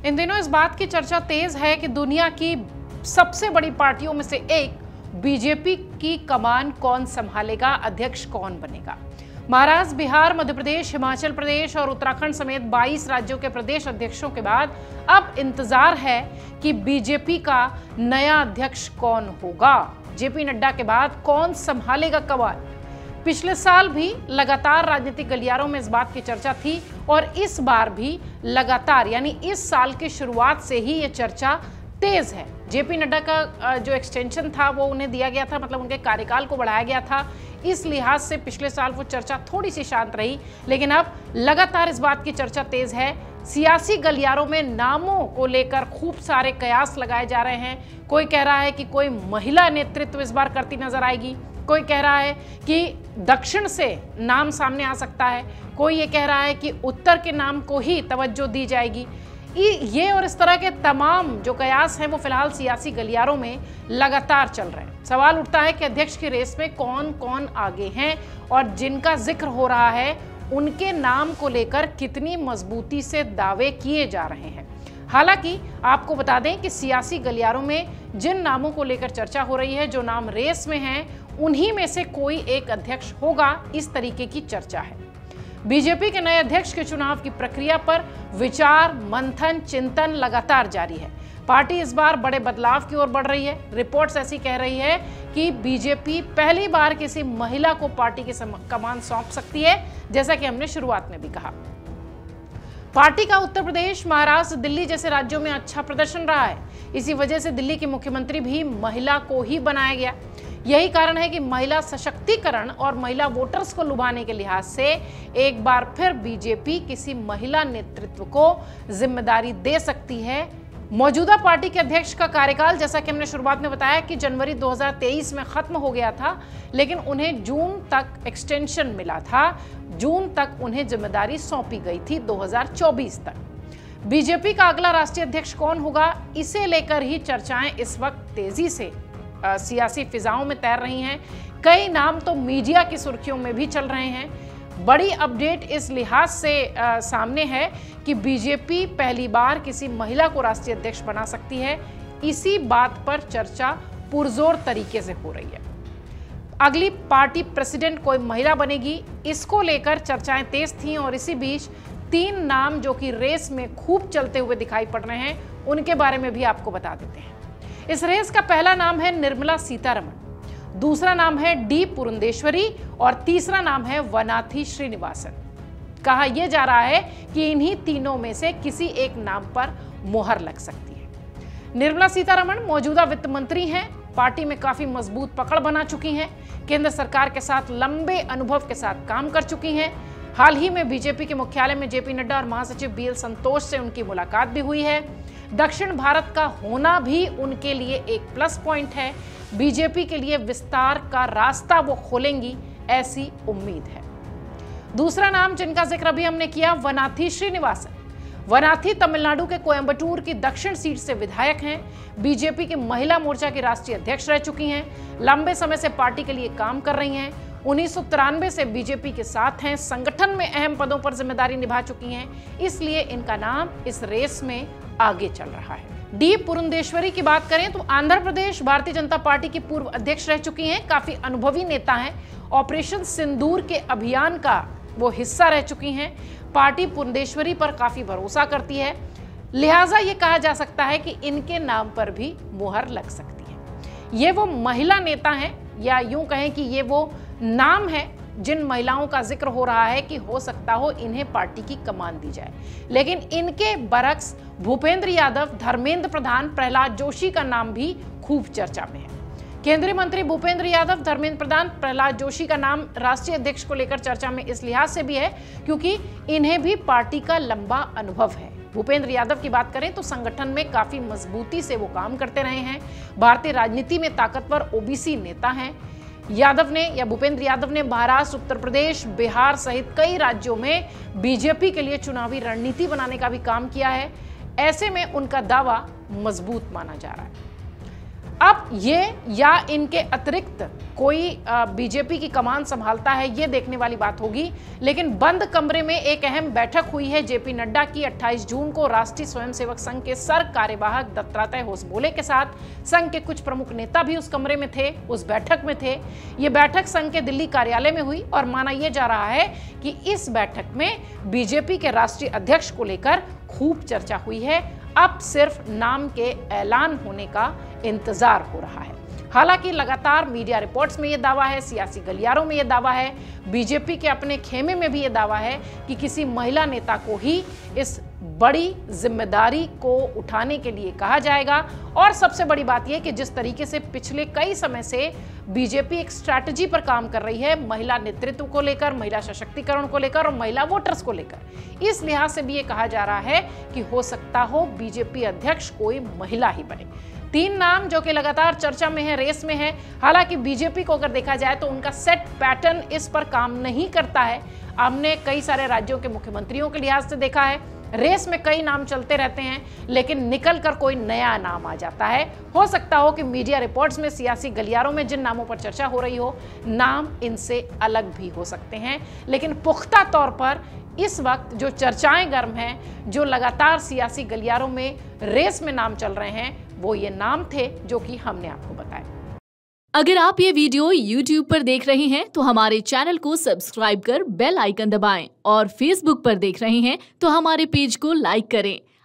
इन दिनों इस बात की चर्चा तेज है कि दुनिया की सबसे बड़ी पार्टियों में से एक बीजेपी की कमान कौन संभालेगा, अध्यक्ष कौन बनेगा। महाराष्ट्र, बिहार, मध्य प्रदेश, हिमाचल प्रदेश और उत्तराखंड समेत 22 राज्यों के प्रदेश अध्यक्षों के बाद अब इंतजार है कि बीजेपी का नया अध्यक्ष कौन होगा। जेपी नड्डा के बाद कौन संभालेगा कमान। पिछले साल भी लगातार राजनीतिक गलियारों में इस बात की चर्चा थी और इस बार भी लगातार, यानी इस साल की शुरुआत से ही ये चर्चा तेज है। जेपी नड्डा का जो एक्सटेंशन था वो उन्हें दिया गया था, मतलब उनके कार्यकाल को बढ़ाया गया था। इस लिहाज से पिछले साल वो चर्चा थोड़ी सी शांत रही, लेकिन अब लगातार इस बात की चर्चा तेज है। सियासी गलियारों में नामों को लेकर खूब सारे कयास लगाए जा रहे हैं। कोई कह रहा है कि कोई महिला नेतृत्व इस बार करती नजर आएगी, कोई कह रहा है कि दक्षिण से नाम सामने आ सकता है, कोई ये कह रहा है कि उत्तर के नाम को ही तवज्जो दी जाएगी। ये और इस तरह के तमाम जो कयास हैं वो फिलहाल सियासी गलियारों में लगातार चल रहे हैं। सवाल उठता है कि अध्यक्ष की रेस में कौन कौन आगे हैं और जिनका जिक्र हो रहा है उनके नाम को लेकर कितनी मजबूती से दावे किए जा रहे हैं। हालांकि आपको बता दें कि सियासी गलियारों में जिन नामों को लेकर चर्चा हो रही है, जो नाम रेस में हैं, उन्हीं में से कोई एक अध्यक्ष होगा, इस तरीके की चर्चा है। बीजेपी के नए अध्यक्ष के चुनाव की प्रक्रिया पर विचार, मंथन, चिंतन लगातार जारी है। पार्टी इस बार बड़े बदलाव की ओर बढ़ रही है। रिपोर्ट्स ऐसी कह रही है कि बीजेपी पहली बार किसी महिला को पार्टी की कमान सौंप सकती है, जैसा कि हमने शुरुआत में भी कहा। पार्टी का उत्तर प्रदेश, महाराष्ट्र, दिल्ली जैसे राज्यों में अच्छा प्रदर्शन रहा है। इसी वजह से दिल्ली की मुख्यमंत्री भी महिला को ही बनाया गया। यही कारण है कि महिला सशक्तिकरण और महिला वोटर्स को लुभाने के लिहाज से एक बार फिर बीजेपी किसी महिला नेतृत्व को जिम्मेदारी दे सकती है। मौजूदा पार्टी के अध्यक्ष का कार्यकाल, जैसा कि हमने शुरुआत में बताया, कि जनवरी 2023 में खत्म हो गया था, लेकिन उन्हें जून तक एक्सटेंशन मिला था। जून तक उन्हें जिम्मेदारी सौंपी गई थी 2024 तक। बीजेपी का अगला राष्ट्रीय अध्यक्ष कौन होगा, इसे लेकर ही चर्चाएं इस वक्त तेजी से सियासी फिजाओं में तैर रही हैं। कई नाम तो मीडिया की सुर्खियों में भी चल रहे हैं। बड़ी अपडेट इस लिहाज से सामने है कि बीजेपी पहली बार किसी महिला को राष्ट्रीय अध्यक्ष बना सकती है। इसी बात पर चर्चा पुरजोर तरीके से हो रही है। अगली पार्टी प्रेसिडेंट कोई महिला बनेगी, इसको लेकर चर्चाएं तेज थीं और इसी बीच 3 नाम जो कि रेस में खूब चलते हुए दिखाई पड़ रहे हैं, उनके बारे में भी आपको बता देते हैं। इस रेस का पहला नाम है निर्मला सीतारमण, दूसरा नाम है डी पुरंदेश्वरी और तीसरा नाम है वनाथी श्रीनिवासन। कहा यह जा रहा है कि इन्हीं तीनों में से किसी एक नाम पर मोहर लग सकती है। निर्मला सीतारमण मौजूदा वित्त मंत्री हैं, पार्टी में काफी मजबूत पकड़ बना चुकी हैं, केंद्र सरकार के साथ लंबे अनुभव के साथ काम कर चुकी हैं। हाल ही में बीजेपी के मुख्यालय में जेपी नड्डा और महासचिव बीएल संतोष से उनकी मुलाकात भी हुई है। दक्षिण भारत का होना भी उनके लिए एक प्लस पॉइंट है। बीजेपी के लिए विस्तार का रास्ता वो खोलेंगी, ऐसी उम्मीद है। दूसरा नाम जिनका जिक्र अभी हमने किया, वनाथी श्रीनिवासन। वनाथी तमिलनाडु के कोयंबटूर की दक्षिण सीट से विधायक हैं। बीजेपी के महिला मोर्चा की राष्ट्रीय अध्यक्ष रह चुकी हैं। लंबे समय से पार्टी के लिए काम कर रही हैं। 1993 से बीजेपी के साथ हैं। संगठन में अहम पदों पर जिम्मेदारी निभा चुकी हैं, इसलिए इनका नाम इस रेस में आगे चल रहा है। डी पुरंदेश्वरी की बात करें तो आंध्र प्रदेश भारतीय जनता पार्टी की पूर्व अध्यक्ष रह चुकी हैं। काफी अनुभवी नेता हैं। ऑपरेशन सिंदूर के अभियान का वो हिस्सा रह चुकी हैं। पार्टी पुरंदेश्वरी पर काफी भरोसा करती है, लिहाजा ये कहा जा सकता है कि इनके नाम पर भी मुहर लग सकती है। ये वो महिला नेता हैं, या यूं कहें कि ये वो नाम है जिन महिलाओं का जिक्र हो रहा है कि हो सकता हो इन्हें पार्टी की कमान दी जाए। लेकिन इनके बरक्स भूपेंद्र यादव, धर्मेंद्र प्रधान, प्रहलाद जोशी का नाम भी खूब चर्चा में है। केंद्रीय मंत्री भूपेंद्र यादव, धर्मेंद्र प्रधान, प्रहलाद जोशी का नाम राष्ट्रीय अध्यक्ष को लेकर चर्चा में इस लिहाज से भी है क्योंकि इन्हें भी पार्टी का लंबा अनुभव है। भूपेंद्र यादव की बात करें तो संगठन में काफी मजबूती से वो काम करते रहे हैं। भारतीय राजनीति में ताकतवर ओबीसी नेता हैं। भूपेंद्र यादव ने महाराष्ट्र, उत्तर प्रदेश, बिहार सहित कई राज्यों में बीजेपी के लिए चुनावी रणनीति बनाने का भी काम किया है। ऐसे में उनका दावा मजबूत माना जा रहा है। अब ये या इनके अतिरिक्त कोई बीजेपी की कमान संभालता है, ये देखने वाली बात होगी। लेकिन बंद कमरे में एक अहम बैठक हुई है जेपी नड्डा की 28 जून को राष्ट्रीय स्वयंसेवक संघ के सर कार्यवाहक दत्तात्रेय होसबोले के साथ। संघ के कुछ प्रमुख नेता भी उस कमरे में थे, उस बैठक में थे। ये बैठक संघ के दिल्ली कार्यालय में हुई और माना यह जा रहा है कि इस बैठक में बीजेपी के राष्ट्रीय अध्यक्ष को लेकर खूब चर्चा हुई है। अब सिर्फ नाम के ऐलान होने का इंतजार हो रहा है। हालांकि लगातार मीडिया रिपोर्ट्स में यह दावा है, सियासी गलियारों में यह दावा है, बीजेपी के अपने खेमे में भी यह दावा है कि किसी महिला नेता को ही इस बड़ी जिम्मेदारी को उठाने के लिए कहा जाएगा। और सबसे बड़ी बात यह कि जिस तरीके से पिछले कई समय से बीजेपी एक स्ट्रैटेजी पर काम कर रही है, महिला नेतृत्व को लेकर, महिला सशक्तिकरण को लेकर और महिला वोटर्स को लेकर, इस लिहाज से भी ये कहा जा रहा है कि हो सकता हो बीजेपी अध्यक्ष कोई महिला ही बने। 3 नाम जो कि लगातार चर्चा में है, रेस में है। हालांकि बीजेपी को अगर देखा जाए तो उनका सेट पैटर्न इस पर काम नहीं करता है। हमने कई सारे राज्यों के मुख्यमंत्रियों के लिहाज से देखा है, रेस में कई नाम चलते रहते हैं लेकिन निकल कर कोई नया नाम आ जाता है। हो सकता हो कि मीडिया रिपोर्ट्स में, सियासी गलियारों में जिन नामों पर चर्चा हो रही हो, नाम इनसे अलग भी हो सकते हैं। लेकिन पुख्ता तौर पर इस वक्त जो चर्चाएं गर्म हैं, जो लगातार सियासी गलियारों में रेस में नाम चल रहे हैं, वो ये नाम थे जो कि हमने आपको बताया। अगर आप ये वीडियो YouTube पर देख रहे हैं तो हमारे चैनल को सब्सक्राइब कर बेल आइकन दबाएं और Facebook पर देख रहे हैं तो हमारे पेज को लाइक करें।